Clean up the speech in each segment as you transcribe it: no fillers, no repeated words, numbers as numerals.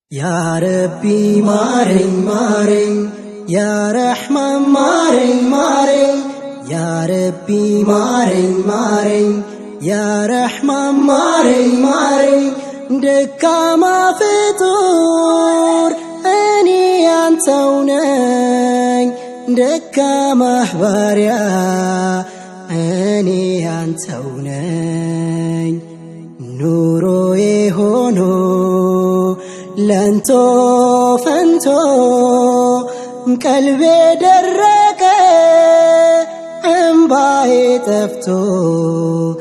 Ya Rabbi maring maring, Ya Rahman maring maring, Ya Rabbi maring maring, Ya Rahman maring maring. Dekama fitur ani antau neng, dekama baria ani antau neng. Nuro hono لانتو فانتو قلبي درك انباي تفتو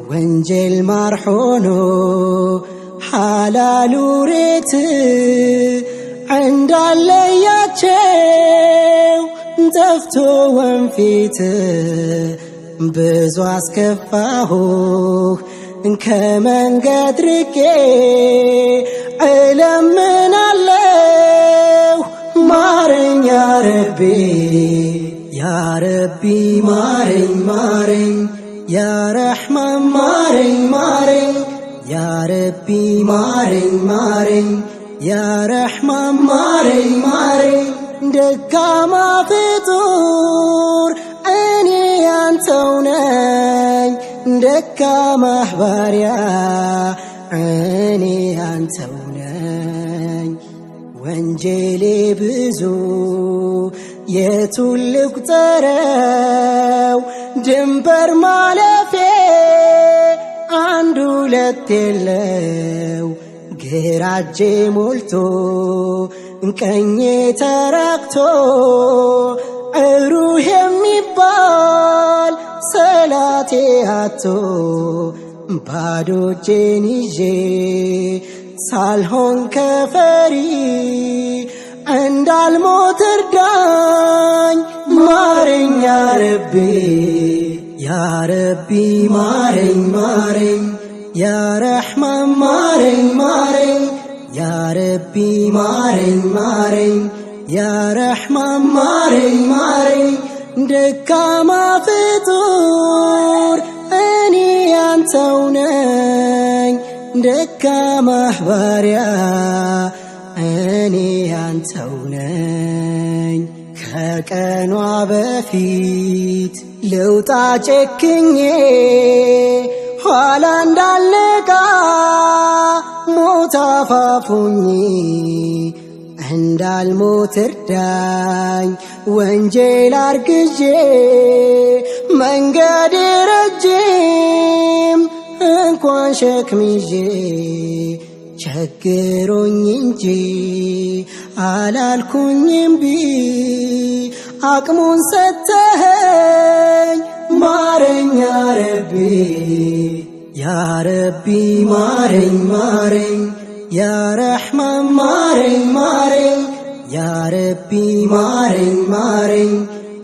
وانجل مرحونو حلال وريت عند اللياتشو تفتو وانفيت بزو اسكفاهو كمان قدركي علمنا الله مارن يا ربي يا ربي مارن مارن يا رحمن مارن مارن يا ربي مارن مارن يا رحمن مارن مارن دكما فطور اني انتو ناي دكما باريا اني انتو ناي وانجلي بزو يتولك تراو جنبر مالفي عندو لتلو غيراجي مولتو انكني تركتو اروح يميبال صلاتي هاتو بادو جينيجي سالهون كفري عند الموت ردان مارن يا ربي يا ربي مارن مارن يا رحمن مارن مارن يا ربي مارن مارن يا رحمن مارن مارن دكما فطور اني انتو ناي دكما باريا اني انتو ناي كقنو بفيت لوطا چكني حالا እንዳልነቃ ሞት አፋፉኝ እንዳልሞት እርዳኝ ወንጀል አርግዤ መንገድ ረጅም እንኳን ሸክም ይዤ ቸግሮኝ እንጂ አላልኩኝም ቢ አቅሙን ሰተኸኝ ማረኝ ያ ረቢ ያ ረቢ ማረኝ ማረኝ ያ ረሕማን ማረኝ ማረኝ ያ ረቢ ማረኝ ማረኝ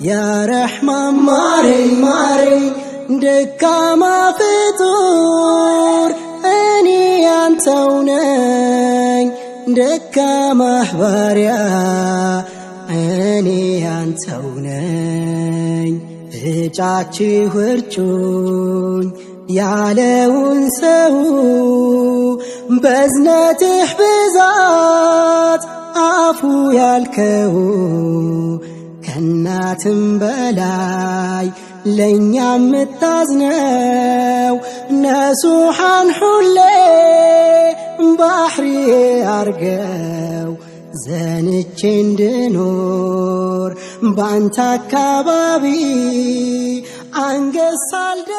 ያ ረሕማን ማረኝ ማረኝ ደካማ ፍጡር እኔ አንተው ነኝ ደካማ ባሪያ እኔ አንተው ነኝ እጫችሁ እርጩኝ ያለውን ሰው በዝነትህ ብዛት አፉ ያልከው ከናትም በላይ ለኛ ምታዝነው ነሱሐን ሁሌ ባህሪ አርገው ዘንቼ እንድኖር ባንተ አካባቢ አንገሳልደ